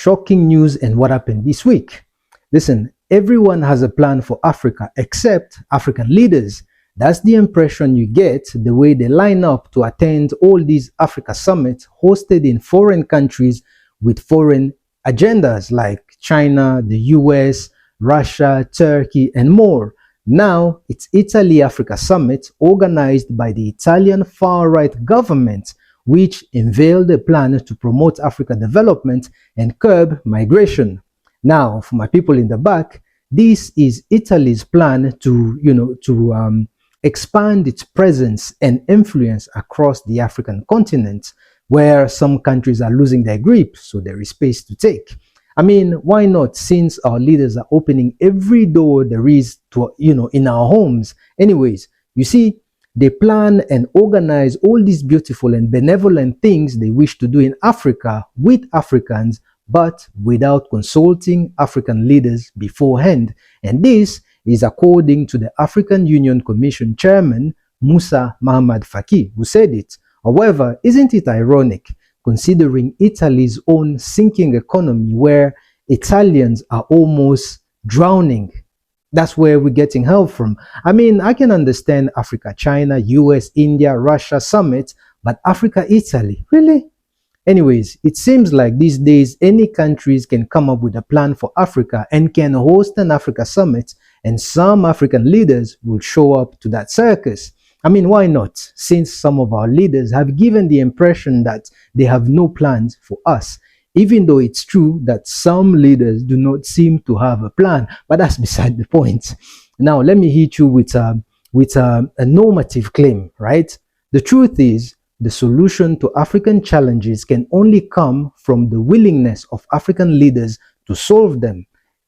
shocking news and what happened this week. Listen, everyone has a plan for Africa except African leaders. That's the impression you get the way they line up to attend all these Africa summits hosted in foreign countries with foreign agendas like China, the US, Russia, Turkey, and more. Now it's Italy Africa Summit organized by the Italian far-right government, which unveiled a plan to promote Africa development and curb migration. Now, for my people in the back, this is Italy's plan to expand its presence and influence across the African continent, where some countries are losing their grip, so there is space to take. I mean, why not, since our leaders are opening every door there is to, in our homes? Anyways, you see, they plan and organize all these beautiful and benevolent things they wish to do in Africa with Africans, but without consulting African leaders beforehand. And this is according to the African Union Commission Chairman, Musa Mahamat Faki, who said it. However, isn't it ironic, considering Italy's own sinking economy, where Italians are almost drowning? That's where we're getting help from. I mean, I can understand Africa, China, US, India, Russia summit, but Africa, Italy, really? Anyways, it seems like these days any countries can come up with a plan for Africa and can host an Africa summit, and some African leaders will show up to that circus. I mean, why not? Since some of our leaders have given the impression that they have no plans for us, even though it's true that some leaders do not seem to have a plan, but that's beside the point. Now, let me hit you with a normative claim, right? The truth is, the solution to African challenges can only come from the willingness of African leaders to solve them.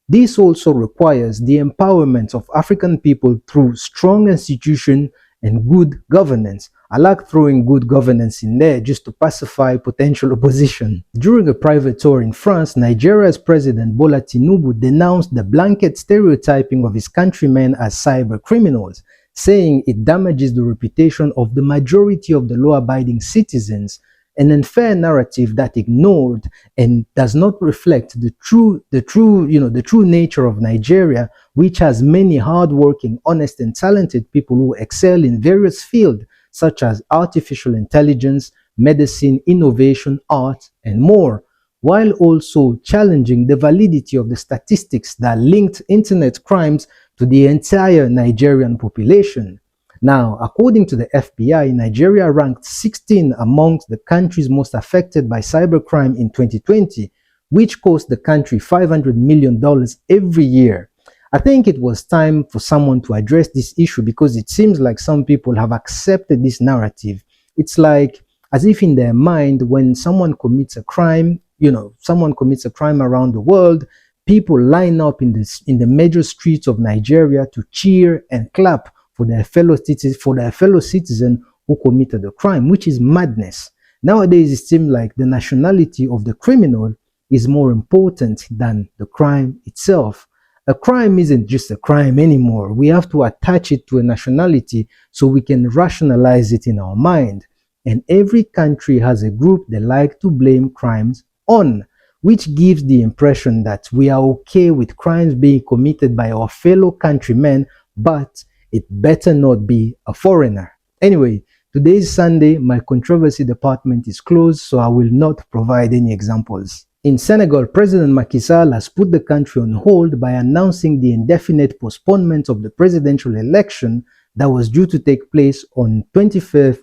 This also requires the empowerment of African people through strong institutions and good governance. I like throwing good governance in there just to pacify potential opposition. During a private tour in France, Nigeria's President Bola Tinubu denounced the blanket stereotyping of his countrymen as cyber criminals, saying it damages the reputation of the majority of the law-abiding citizens, an unfair narrative that ignored and does not reflect the true nature of Nigeria, which has many hardworking, honest, and talented people who excel in various fields such as artificial intelligence, medicine, innovation, art, and more, while also challenging the validity of the statistics that linked internet crimes to the entire Nigerian population. Now, according to the FBI, Nigeria ranked 16 amongst the countries most affected by cybercrime in 2020, which cost the country $500 million every year. I think it was time for someone to address this issue, because it seems like some people have accepted this narrative. It's like as if in their mind, when someone commits a crime, around the world, people line up in the major streets of Nigeria to cheer and clap for their fellow citizen who committed the crime, which is madness. Nowadays, it seems like the nationality of the criminal is more important than the crime itself. A crime isn't just a crime anymore. We have to attach it to a nationality so we can rationalize it in our mind. And every country has a group they like to blame crimes on, which gives the impression that we are okay with crimes being committed by our fellow countrymen, but it better not be a foreigner. Anyway, today is Sunday, my controversy department is closed, so I will not provide any examples. In Senegal, President Macky Sall has put the country on hold by announcing the indefinite postponement of the presidential election that was due to take place on 25th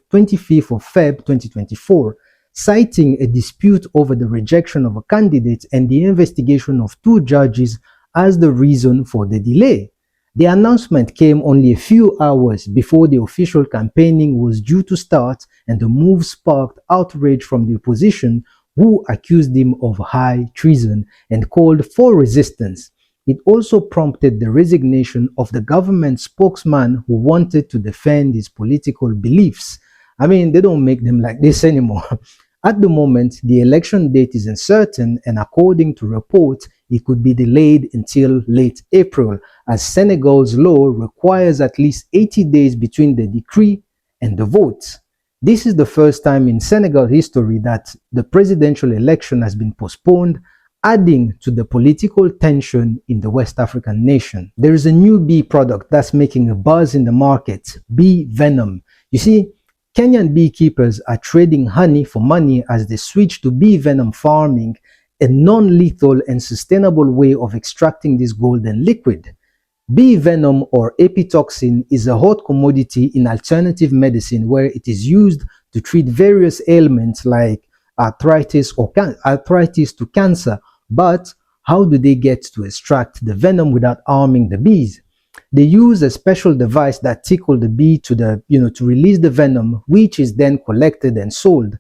of Feb 2024, citing a dispute over the rejection of a candidate and the investigation of 2 judges as the reason for the delay. The announcement came only a few hours before the official campaigning was due to start, and the move sparked outrage from the opposition, who accused him of high treason and called for resistance. It also prompted the resignation of the government spokesman who wanted to defend his political beliefs. I mean, they don't make them like this anymore. At the moment, the election date is uncertain, and according to reports, it could be delayed until late April, as Senegal's law requires at least 80 days between the decree and the vote. This is the first time in Senegal history that the presidential election has been postponed adding to the political tension in the West African nation. There is a new bee product that's making a buzz in the market, bee venom. You see, Kenyan beekeepers are trading honey for money as they switch to bee venom farming, a non-lethal and sustainable way of extracting this golden liquid. Bee venom or epitoxin is a hot commodity in alternative medicine where it is used to treat various ailments like arthritis to cancer. But how do they get to extract the venom without harming the bees? They use a special device that tickles the bee to release the venom, which is then collected and sold.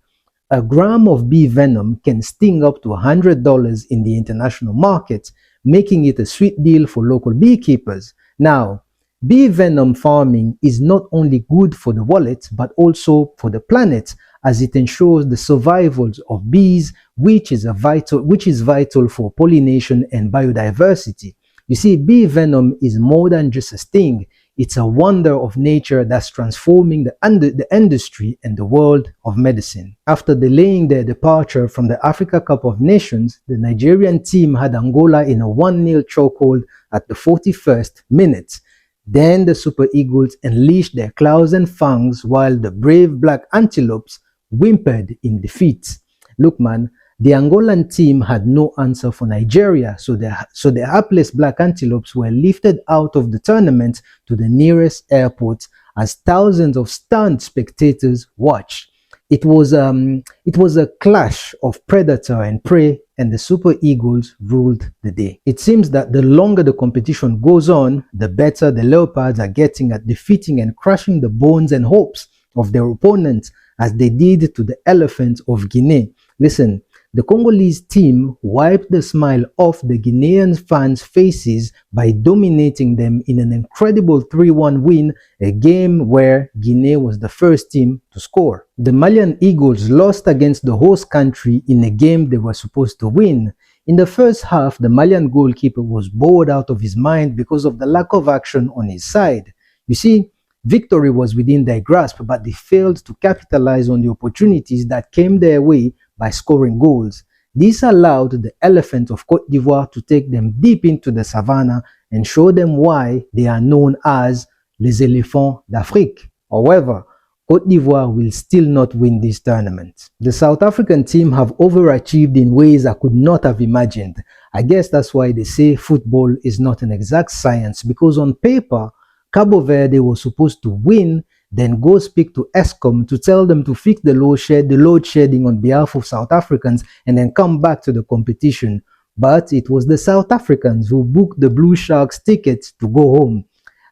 A gram of bee venom can sting up to $100 in the international market, making it a sweet deal for local beekeepers. Now, bee venom farming is not only good for the wallet, but also for the planet, as it ensures the survival of bees, which is vital for pollination and biodiversity. You see, bee venom is more than just a sting. It's a wonder of nature that's transforming the industry and the world of medicine. After delaying their departure from the Africa Cup of Nations, the Nigerian team had Angola in a 1-0 chokehold at the 41st minute. Then the Super Eagles unleashed their claws and fangs while the brave black antelopes whimpered in defeat. Look, man, the Angolan team had no answer for Nigeria, so the hapless black antelopes were lifted out of the tournament to the nearest airport as thousands of stunned spectators watched. It was a clash of predator and prey, and the Super Eagles ruled the day. It seems that the longer the competition goes on, the better the Leopards are getting at defeating and crushing the bones and hopes of their opponents, as they did to the Elephants of Guinea. Listen, the Congolese team wiped the smile off the Guinean fans' faces by dominating them in an incredible 3-1 win, a game where Guinea was the first team to score. The Malian Eagles lost against the host country in a game they were supposed to win. In the first half, the Malian goalkeeper was bored out of his mind because of the lack of action on his side. You see, victory was within their grasp, but they failed to capitalize on the opportunities that came their way by scoring goals. This allowed the Elephants of Côte d'Ivoire to take them deep into the savannah and show them why they are known as les éléphants d'Afrique. However, Côte d'Ivoire will still not win this tournament. The South African team have overachieved in ways I could not have imagined. I guess that's why they say football is not an exact science, because on paper, Cabo Verde was supposed to win, then go speak to ESCOM to tell them to fix the load shedding on behalf of South Africans, and then come back to the competition. But it was the South Africans who booked the Blue Sharks tickets to go home.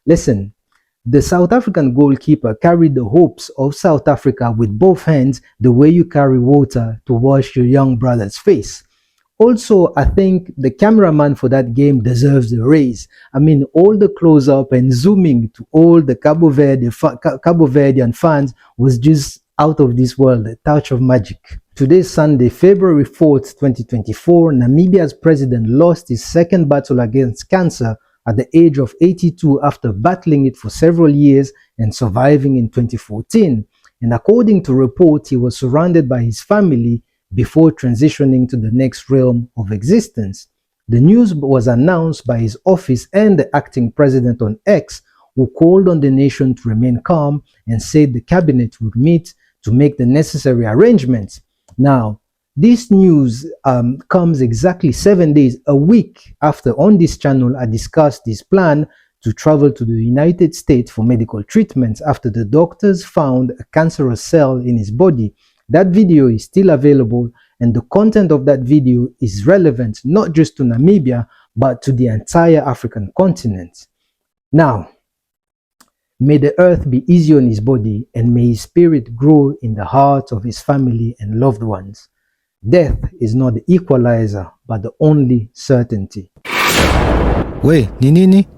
Listen, the South African goalkeeper carried the hopes of South Africa with both hands, the way you carry water to wash your young brother's face. Also, I think the cameraman for that game deserves a raise. I mean, all the close-up and zooming to all the Cabo Verdean fans was just out of this world, a touch of magic. Today, Sunday, February 4th, 2024, Namibia's president lost his second battle against cancer at the age of 82 after battling it for several years and surviving in 2014. And according to reports, he was surrounded by his family before transitioning to the next realm of existence. The news was announced by his office and the acting president on X, who called on the nation to remain calm and said the cabinet would meet to make the necessary arrangements. Now, this news comes exactly 7 days, a week after on this channel I discussed his plan to travel to the United States for medical treatments after the doctors found a cancerous cell in his body. That video is still available, and the content of that video is relevant not just to Namibia, but to the entire African continent. Now, may the earth be easy on his body, and may his spirit grow in the hearts of his family and loved ones. Death is not the equalizer, but the only certainty. We, ni nini?